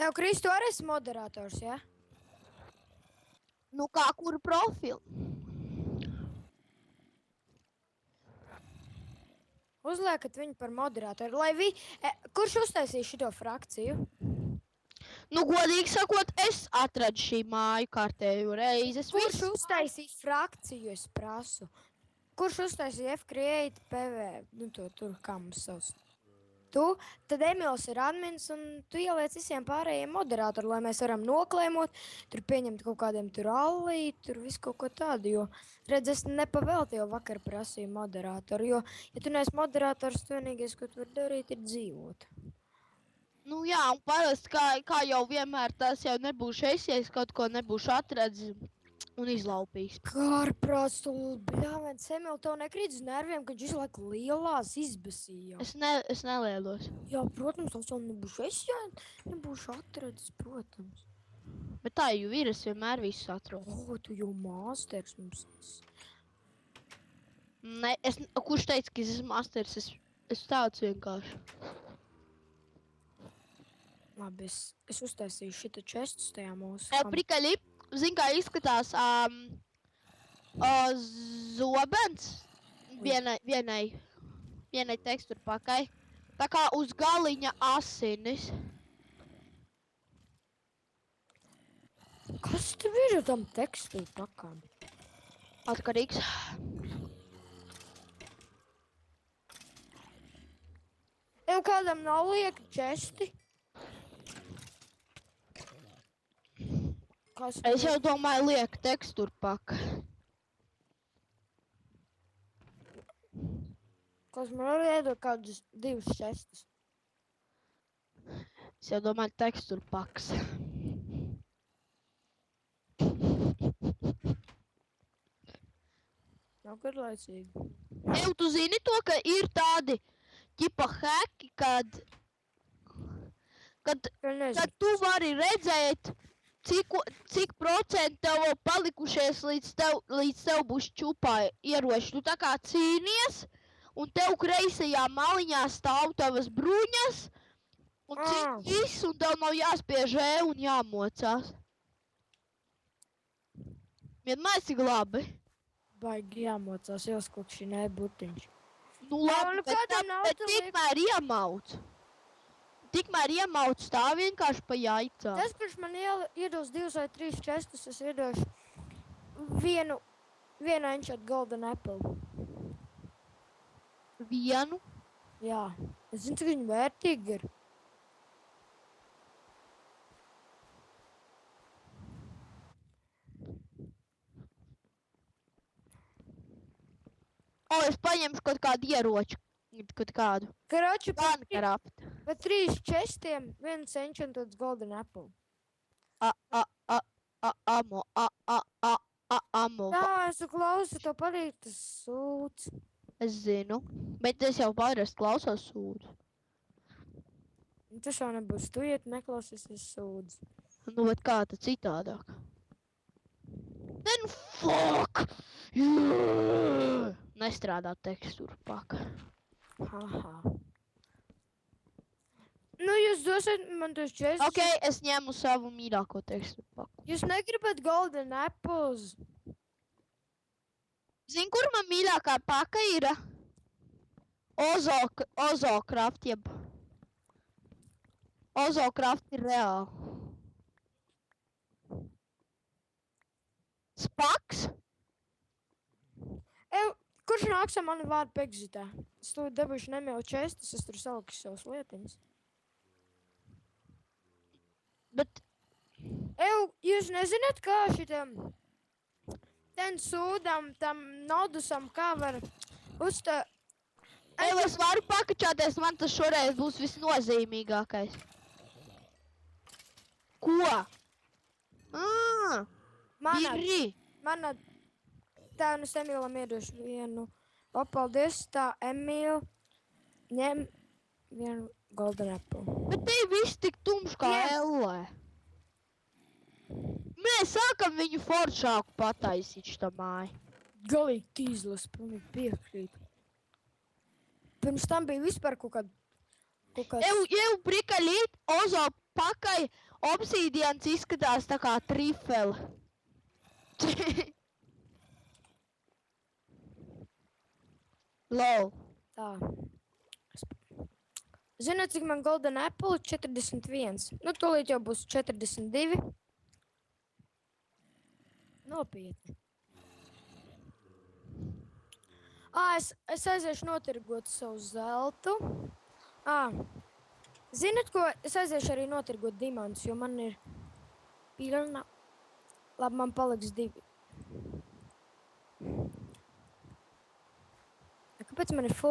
Tev, Kristu, arī esi moderators, ja? Nu, kā kuru profilu? Uzliekat viņu par moderatoru, kurš uztaisīja šito frakciju? Nu, godīgi sakot, es atradu šī māju kārtēju reizi. Kurš uztaisīja frakciju, es prasu? Kurš uztaisīja F-Create PV? Nu, tur kā mums savs. Tu, tad Emils ir admins, un tu ieliec visiem pārējiem moderātori, lai mēs varam noklēmot, tur pieņemt kaut kādiem tur allī, tur visu kaut ko tādu, jo, redz, es nepavēlti jau vakar prasīju moderātoru, jo, ja tu neesi moderātors, tu vienīgais, ko tu vari darīt, ir dzīvot. Nu jā, un parasti, kā jau vienmēr, tas jau nebūšu es, ja es kaut ko nebūšu atradzis un izlaupījis. Kārprāts, tu bļāvēns, Emil, tev nekrīt uz nerviem, kad viņš visu laiku lielās izbasīja. Es nelielos. Jā, protams, tas jau nebūšu es, ja nebūšu atradzis, protams. Bet tā jau ir, es vienmēr visu atrodu. O, tu jau māsters mums esi. Ne, kurš teica, ka es esmu masters? Es tāds vienkārši. Labi, es uztaisīju šita čestus tajā mūsu. Prikaļi, zin kā izskatās zobens vienai teksturpakai. Tā kā uz galiņa asinis. Kas tev ir ar tam teksturpakām? Atkarīgs. Tev kādam nav lieka česti? Es jau domāju, lieka teksturpaka. Kas man arī iedod kādus 2 čestus? Es jau domāju, teksturpaks. Nav garlaicīgi. Eju, tu zini to, ka ir tādi ķipa heki, kad tu vari redzēt, cik procentu tev vēl palikušies līdz tev būs čupā ieroči. Tu tā kā cīnies, un tev kreisajā maliņā stāv tavas bruņas, un cik un tev nav jāspiež un jāmocās. Vienmēr cik labi. Baigi jāmocās, jāskot šī nebutiņš. Nu labi, bet tikmēr iemauc. Tikmēr iemauc tā vienkārši pa jaicām. Tas, kurš man iedos 2 vai 3 čestus, es iedošu vienu Ancient Golden Apple. Vienu? Jā. Es zinu, cik viņi vērtīgi ir. Es paņemšu kaut kādu ieroču. Kaut kādu. Karoči, Gunkraft. pa 3 čestiem viens Enchanted Golden Apple. Amo. Jā, es klausu, to patīk tas sūds. Es zinu, bet es jau pārēst klausos sūdu. Tas jau nebūs tu, ja tu neklausīsies sūdz. Nu, bet kā tad citādāk? Then fuck! Yeah! Nestrādā teksturpaka. Haha. Nu, jūs dosiet man tos čestus. Ok, es ņemu savu mīļāko teksturpaku. Jūs negribat Golden Apples? Zini, kur man mīļākā paka ir? Ozokraft, jeb. Ozokraft ir reāli. Spaks? Kurš nāks ar mani vārdu pekzitā? Es to dabūšu nemēlu čestus, es tur salikšu savas lietiņas. Bet... Jūs nezināt, kā šitam... Ten sūdam, tam nodusam, kā var uzstāt... Es varu pakačāties, man tas šoreiz būs visnozīmīgākais. Ko? Mana... Tā, un es Emīlam iedošu vienu. O, paldies, tā, Emīl. Ņem vienu Golden Apple. Bet te viss tik tumšs kā ellē. Mēs sākam viņu foršāku pataisīt šitā māju. Galīgi tīzlas, pilnīgi piekrīt. Pirms tam bija vispār kaut kāds... Eju prikaļīt, Ozo pakai obsīdians izskatās tā kā trifele. Lol. Tā. Zināt, cik man Golden Apple? 41. Nu, tūlīt jau būs 42. Nopietni. Es aiziešu notirgot savu zeltu. Zināt, ko? Es aiziešu arī notirgot diamantus, jo man ir pilna. Labi, man paliks 2. Kāpēc man ir full?